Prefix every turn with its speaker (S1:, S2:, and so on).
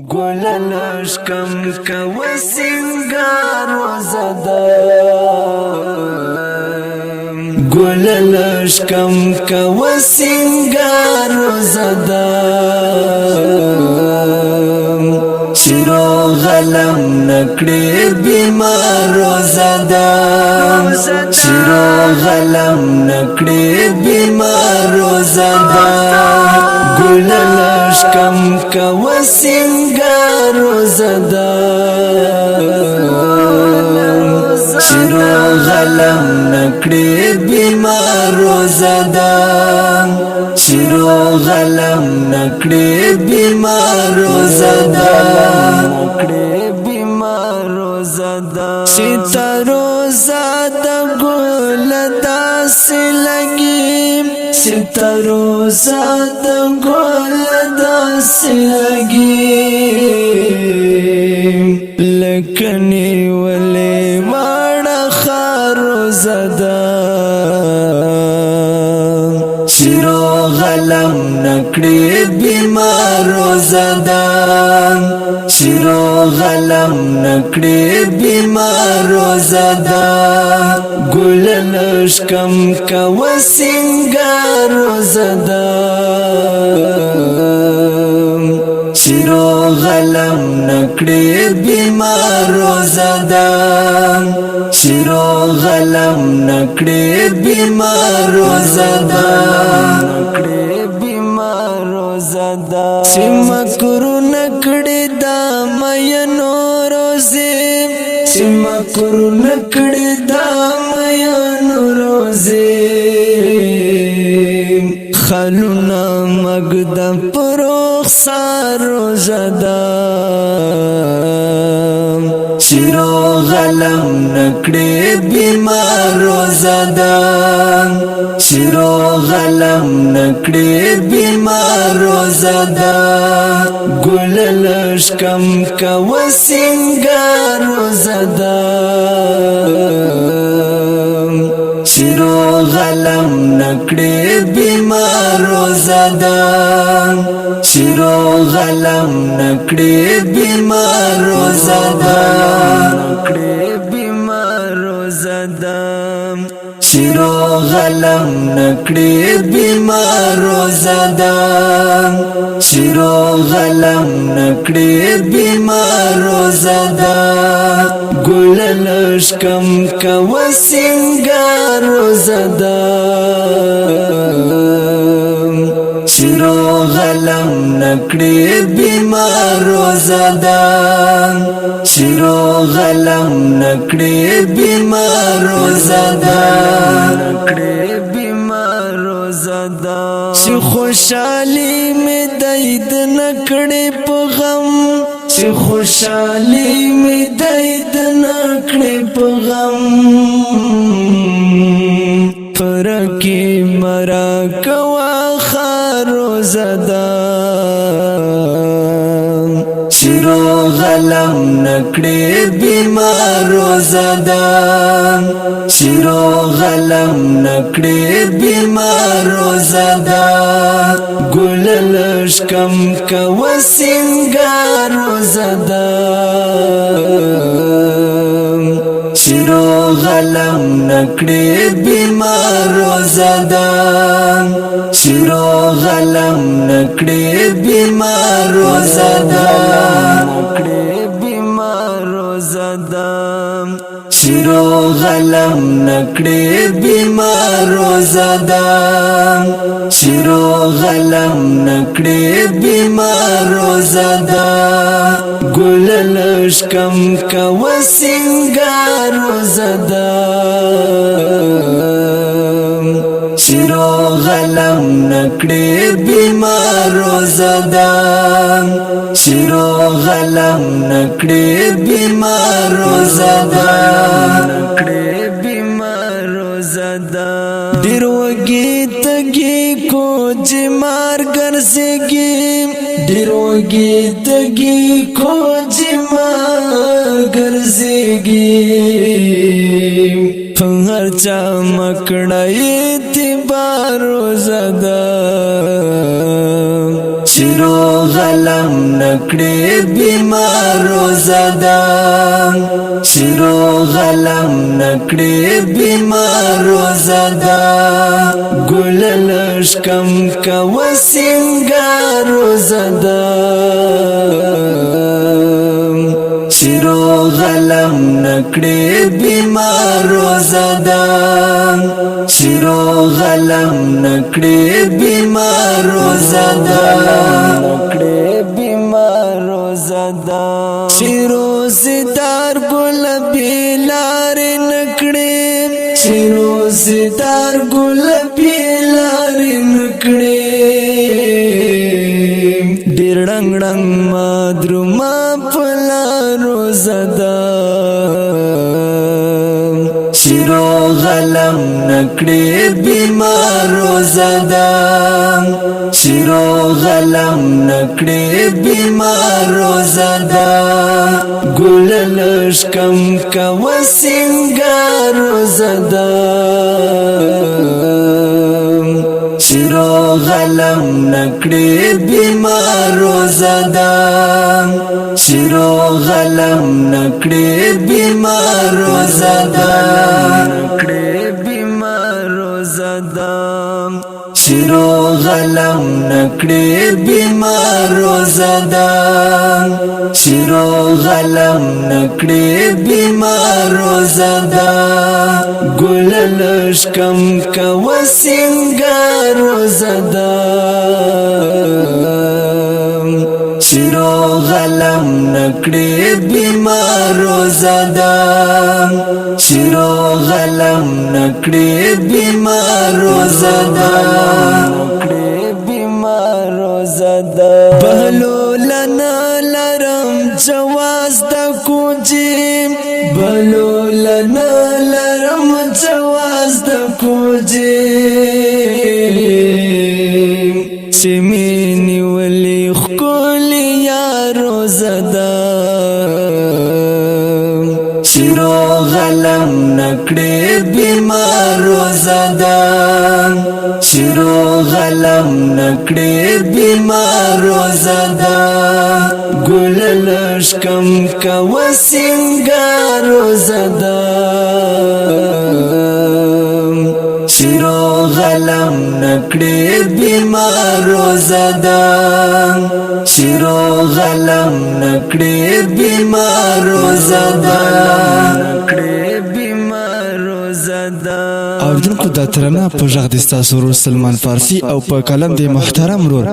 S1: گلنش کم کو سنگار و زده گلنش کم کو سنگار و زده شیرو غلم نکڑی بیمار و زده شیرو غلم نکڑی بیمار و زده گلنش کم کو سنگار و زده شیرو غلم نکڑی بیمار و زده شیرو غلم نکڑی بیمار و زده ستارو زده گل داس لگی ستارو زده گل داس لگی لکنی ولی ماڑا خارو زده شیرو غلم نکڑی بیمار و زده شیرو غلم نکڑی بیمار و زده گلنش کم کو سنگار و زده شیرو غلم نکڑی بیمار و زده شیرو غلم نکڑی بیمار و زده سمکرو نکڑی دا مینو روزی سمکرو نکڑی دا مینو روزی خلونا مگدا پروخ سارو زده شیرو غلم نکڑی بیمار و زده شیرو غلم نکڑی بیمار و زده گلنش کم کو سنگار و زده شیرو غلم نکڑی بیمار و زده شیرو غلم نکڑی بیمار و زده شیرو غلم نکڑی بیمار و زده شیرو غلم نکڑی بیمار و زده گلنش کم کو سنگار و زده شیرو غلم نکڑی بیمار و زده شیرو غلم نکڑی بیمار و زده سی خوشحالی می دید نکڑی پا غم سی خوشحالی می دید نکڑی پا غم فرکی مرا کوا خارو زده شیرو غلم نکڑی بیمار و زده شیرو غلم نکڑی بیمار و زده گلنش کم کو سنگار و زده شیرو غلم نکڑی بیمار و زده شیرو غلم نکڑی بیمار و زده شیرو غلم نکڑی بیمار و زده شیرو غلم نکڑی بیمار و زده گلنش کم کو سنگار و زده شیرو غلم نکڑی بیمار و زده شیرو غلم نکڑی بیمار و زده دیر وگی تگی کو جمار گرزگی دیر وگی تگی کو جمار گرزگی فنہر چا مکڑائی تیبارو زده شیرو غلم نکړې بیمار روزدا شیرو غلم نکړې بیمار روزدا ګل لشکم کا وسنګار روزدا شیرو غلم نکړې بیمار روزدا شیرو غلم نکړې بیمار روزدا نکړې بیمار روزدا شیرو ستار ګل بیلار نکړې شیرو ستار ګل بیلار نکړې ډېر ډنګ ډنګ مادرما پلا روزدا شیرو غلم نکړې بیمار روزدا شیرو غلم نکړې بیمار روزدا ګل لشکم کا وسنګار روزدا شیرو غلم نکړې بیمار روزدا شیرو غلم نکړې بیمار روزدا نکړې بیمار روزدا شیرو غلم نکړې بیمار روزدا شیرو غلم نکړې بیمار روزدا ګل لشکم کا وسنګار روزدا شیرو غلم نکړې بیمار روزدا شیرو غلم نکړې بیمار روزدا نکړې بیمار روزدا بهلول نه لرم جواز د کوجی بهلول نه لرم جواز د کوجی سیمینی ولی خکولی یا روزدا شیرو غلم نکړې بیمار روزدا شیرو غلم نکړې بیمار روزدا ګل لشکم کا وسنګار روزدا شیرو غلم نکړې بیمار روزدا شیرو غلم نکړې بیمار روزدا نکړې بیمار روزدا
S2: اوریدونکو دا ترانه په غږ د ستاسو ورور سلمان فارسی او په کلم د محترم ورور